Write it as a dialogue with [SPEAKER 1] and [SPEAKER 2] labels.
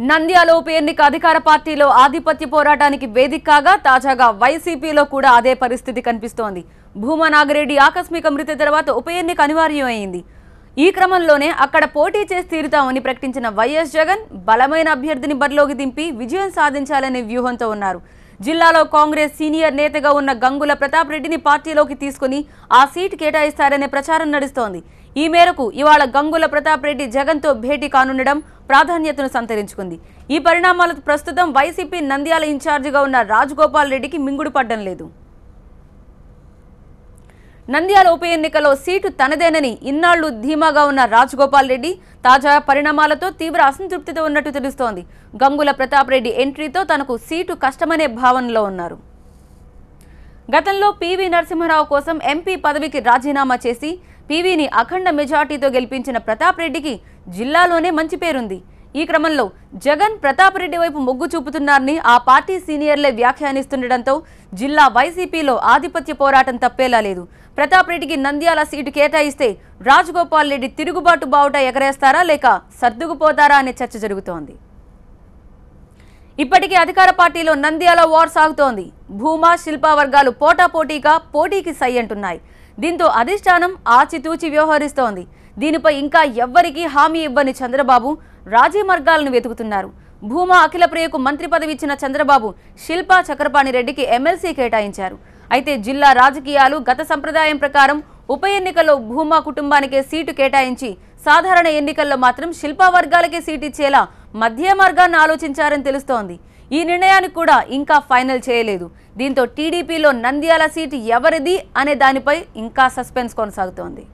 [SPEAKER 1] నంద్యాల ఉప ఎన్నిక అధికార పార్టీలో ఆధిపత్య పోరాటానికి వేదిక కాగా తాజాగా వైసీపీలో కూడా అదే పరిస్థితి కనిపిస్తోంది. భూమా నాగిరెడ్డి ఆకస్మిక మృతి తర్వాత ఉప ఎన్నిక అనివార్యమైంది. ఈ క్రమంలోనే అక్కడ పోటీ చేసి తీరుతామని ప్రకటించిన వైఎస్ జగన్ బలమైన అభ్యర్థిని బరిలోకి దింపి విజయం సాధించాలనే వ్యూహంతో ఉన్నారు. జిల్లాలో కాంగ్రెస్ సీనియర్ నేతగా ఉన్న గంగుల ప్రతాప్ రెడ్డిని పార్టీలోకి తీసుకుని ఆ సీటు కేటాయిస్తారనే ప్రచారం నడుస్తోంది. ఈ మేరకు ఇవాళ గంగుల ప్రతాప్ రెడ్డి జగన్తో భేటీ కానుండడం ప్రాధాన్యతను సంతరించుకుంది. ఈ పరిణామాలకు ప్రస్తుతం వైసీపీ నంద్యాల ఇన్ఛార్జిగా ఉన్న రాజగోపాల్ రెడ్డికి మింగుడు పడ్డం లేదు. నంద్యాల ఉప ఎన్నికలో సీటు తనదేనని ఇన్నాళ్లు ధీమాగా ఉన్న రాజగోపాల్ రెడ్డి తాజా పరిణామాలతో తీవ్ర అసంతృప్తితో ఉన్నట్టు తెలుస్తోంది. గంగుల ప్రతాప్ రెడ్డి ఎంట్రీతో తనకు సీటు కష్టమనే భావనలో ఉన్నారు. గతంలో పివి నరసింహారావు కోసం ఎంపీ పదవికి రాజీనామా చేసి పివిని అఖండ మెజార్టీతో గెలిపించిన ప్రతాప్ రెడ్డికి జిల్లాలోనే మంచి పేరుంది. ఈ క్రమంలో జగన్ ప్రతాప్ రెడ్డి వైపు మొగ్గు చూపుతున్నారని ఆ పార్టీ సీనియర్లే వ్యాఖ్యానిస్తుండటంతో జిల్లా వైసీపీలో ఆధిపత్య పోరాటం తప్పేలా లేదు. ప్రతాప్ రెడ్డికి నంద్యాల సీటు కేటాయిస్తే రాజగోపాల్ రెడ్డి తిరుగుబాటు బావుట ఎగరేస్తారా లేక సర్దుకుపోతారా అనే చర్చ జరుగుతోంది. ఇప్పటికే అధికార పార్టీలో నంద్యాల వార్ సాగుతోంది. భూమా శిల్పా వర్గాలు పోటీకి సై అంటున్నాయి. దీంతో అధిష్టానం ఆచితూచి వ్యవహరిస్తోంది. దీనిపై ఇంకా ఎవ్వరికీ హామీ ఇవ్వని చంద్రబాబు రాజీ మార్గాలను వెతుకుతున్నారు. భూమా అఖిల ప్రియకు మంత్రి పదవి ఇచ్చిన చంద్రబాబు శిల్పా చక్రపాణి రెడ్డికి ఎమ్మెల్సీ కేటాయించారు. అయితే జిల్లా రాజకీయాలు గత సంప్రదాయం ప్రకారం ఉప ఎన్నికల్లో భూమా కుటుంబానికే సీటు కేటాయించి సాధారణ ఎన్నికల్లో మాత్రం శిల్పా వర్గాలకే సీటు ఇచ్చేలా మధ్య మార్గాన్ని ఆలోచించారని తెలుస్తోంది. ఈ నిర్ణయాన్ని కూడా ఇంకా ఫైనల్ చేయలేదు. దీంతో టీడీపీలో నంద్యాల సీటు ఎవరిది అనే దానిపై ఇంకా సస్పెన్స్ కొనసాగుతోంది.